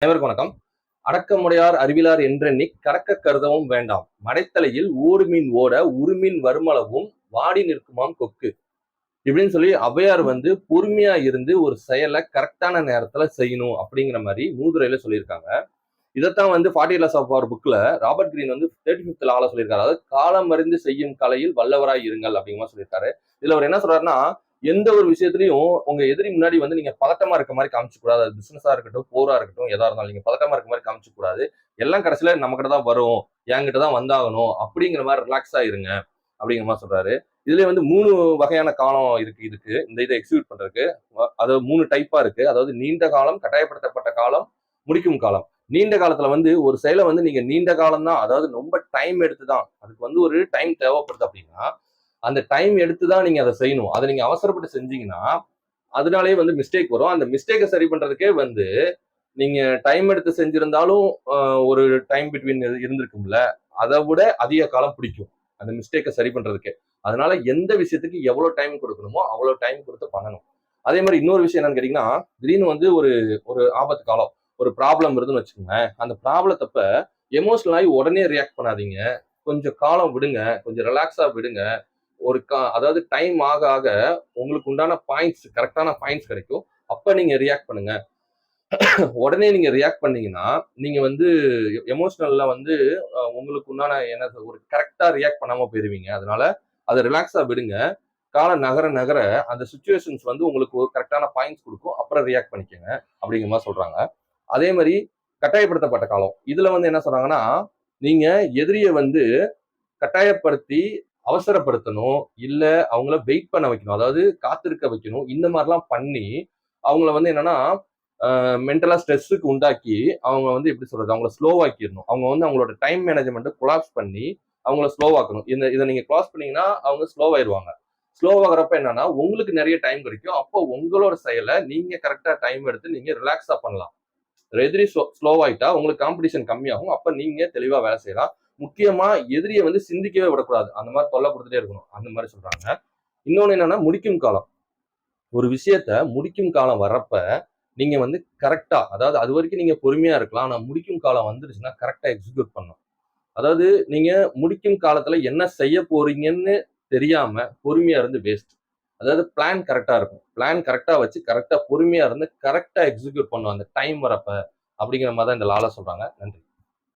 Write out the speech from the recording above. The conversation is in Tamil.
அனைவருக்கும் வணக்கம். அடக்கமுடையார் அறிவிலார் என்றெண்ணி கடக்க கருதவும் வேண்டாம். மடைத்தலையில் ஊறுமீன் ஓட உருமீன் வருமளவும் வாடி நிற்குமாம் கொக்கு. இப்படின்னு சொல்லி ஔவையார் பொறுமையா இருந்து ஒரு செயலை கரெக்டான நேரத்துல செய்யணும் அப்படிங்கிற மாதிரி மூதுரையில சொல்லியிருக்காங்க. இதைத்தான் 40 Laws of Power புக்ல ராபர்ட் கிரீன் 35th லால சொல்லியிருக்காரு. அதாவது காலம் அறிந்து செய்யும் கலையில் வல்லவராய் இருங்கள் அப்படிங்கிற மாதிரி சொல்லியிருக்காரு. இதுல அவர் என்ன சொல்றாருன்னா, எந்த ஒரு விஷயத்திலையும் உங்க எதிரி முன்னாடி நீங்க பதட்டமா இருக்க மாதிரி காமிச்சு கூடாது. அது பிசினஸா இருக்கட்டும், போரா இருக்கட்டும், எதா இருந்தாலும் நீங்க பதட்டமா இருக்க மாதிரி காமிச்சு கூடாது. எல்லாம் கடைசியில நம்ம கிட்ட தான் வரும், என்கிட்ட தான் வந்தாகணும் அப்படிங்கிற மாதிரி ரிலாக்ஸா இருங்க அப்படிங்கிற மாதிரி சொல்றாரு. இதுல 3 வகையான காலம் இருக்கு. இதுக்கு இந்த இதை எக்ஸிக்யூட் பண்றதுக்கு அதாவது 3 டைப்பா இருக்கு. அதாவது நீண்ட காலம், கட்டாயப்படுத்தப்பட்ட காலம், முடிக்கும் காலம். நீண்ட காலத்துல ஒரு செயலை நீங்க நீண்ட காலம் தான், அதாவது ரொம்ப டைம் எடுத்துதான், அதுக்கு ஒரு டைம் தேவைப்படுது அப்படின்னா அந்த டைம் எடுத்துதான் நீங்க அதை செய்யணும். அதை நீங்க அவசரப்பட்டு செஞ்சீங்கன்னா அதனாலேயே மிஸ்டேக் வரும். அந்த மிஸ்டேக்கை சரி பண்றதுக்கே நீங்க டைம் எடுத்து செஞ்சிருந்தாலும் ஒரு டைம் பிட்வீன் இருந்திருக்கும்ல, அதை விட அதிக காலம் பிடிக்கும் அந்த மிஸ்டேக்கை சரி பண்றதுக்கே. அதனால எந்த விஷயத்துக்கு எவ்வளவு டைம் கொடுக்கணுமோ அவ்வளவு டைம் கொடுத்து பண்ணணும். அதே மாதிரி இன்னொரு விஷயம் என்னன்னு கேட்டீங்கன்னா, திடீர்னு ஒரு ஒரு ஆபத்து காலம், ஒரு ப்ராப்ளம் இருக்குன்னு வச்சுக்கோங்க. அந்த ப்ராப்ளத்தப்ப எமோஷனல் ஆகி உடனே ரியாக்ட் பண்ணாதீங்க. கொஞ்சம் காலம் விடுங்க, கொஞ்சம் ரிலாக்ஸா விடுங்க. அதாவது டைம் ஆக ஆக உங்களுக்கு உண்டான பாயிண்ட்ஸ், கரெக்டான பாயிண்ட்ஸ் கிடைக்கும். அப்ப நீங்க ரியாக்ட் பண்ணுங்க. உடனே நீங்க ரியாக்ட் பண்ணீங்கன்னா நீங்க எமோஷனல்ல உங்களுக்கு உண்டான என்ன ஒரு கரெக்டா ரியாக்ட் பண்ணாம போயிருவீங்க. அதனால அதை ரிலாக்ஸா விடுங்க. காலம் நகர நகர அந்த சுச்சுவேஷன்ஸ் உங்களுக்கு ஒரு கரெக்டான பாயிண்ட்ஸ் கொடுக்கும். அப்புறம் ரியாக்ட் பண்ணிக்கங்க அப்படிங்கிற மாதிரி சொல்றாங்க. அதே மாதிரி கட்டாயப்படுத்தப்பட்ட காலம், இதுல என்ன சொல்றாங்கன்னா, நீங்க எதிரிய கட்டாயப்படுத்தி அவசரப்படுத்தணும், இல்ல அவங்கள வெயிட் பண்ண வைக்கணும், அதாவது காத்திருக்க வைக்கணும். இந்த மாதிரிலாம் பண்ணி அவங்கள என்னன்னா மென்டலா ஸ்ட்ரெஸ்ஸுக்கு உண்டாக்கி அவங்க எப்படி சொல்றது, அவங்கள ஸ்லோவாக்கிடணும். அவங்க அவங்களோட டைம் மேனேஜ்மெண்ட்டை கொலாப்ஸ் பண்ணி அவங்கள ஸ்லோவாக்கணும். இதை நீங்க கிராஸ் பண்ணீங்கன்னா அவங்க ஸ்லோவாயிருவாங்க. ஸ்லோவாகிறப்ப என்னன்னா உங்களுக்கு நிறைய டைம் கிடைக்கும். அப்போ உங்களோட செயலை நீங்க கரெக்டா டைம் எடுத்து நீங்க ரிலாக்ஸா பண்ணலாம். எதிரி ஸ்லோவாயிட்டா உங்களுக்கு காம்படிஷன் கம்மியாகும். அப்ப நீங்க தெளிவா வேலை செய்யலாம். முக்கியமா எதிரியை சிந்திக்கவே விடக்கூடாது. அந்த மாதிரி தொல்லை கொடுத்துட்டே இருக்கணும். அந்த மாதிரி சொல்றாங்க. இன்னொன்னு என்னன்னா, முடிக்கும் காலம். ஒரு விஷயத்த முடிக்கும் காலம் வர்றப்ப நீங்க கரெக்டா, அதாவது அது வரைக்கும் நீங்க பொறுமையா இருக்கலாம். ஆனா முடிக்கும் காலம் வந்துருச்சுன்னா கரெக்டா எக்ஸிக்யூட் பண்ணணும். அதாவது நீங்க முடிக்கும் காலத்துல என்ன செய்ய போறீங்கன்னு தெரியாம பொறுமையா இருந்து வேஸ்ட். அதாவது பிளான் கரெக்டா இருக்கும். பிளான் கரெக்டா வச்சு கரெக்டா பொறுமையா இருந்து கரெக்டா எக்ஸிக்யூட் பண்ணும் அந்த டைம் வரப்ப அப்படிங்கிற மாதிரி தான் இந்த லால சொல்றாங்க. நன்றி.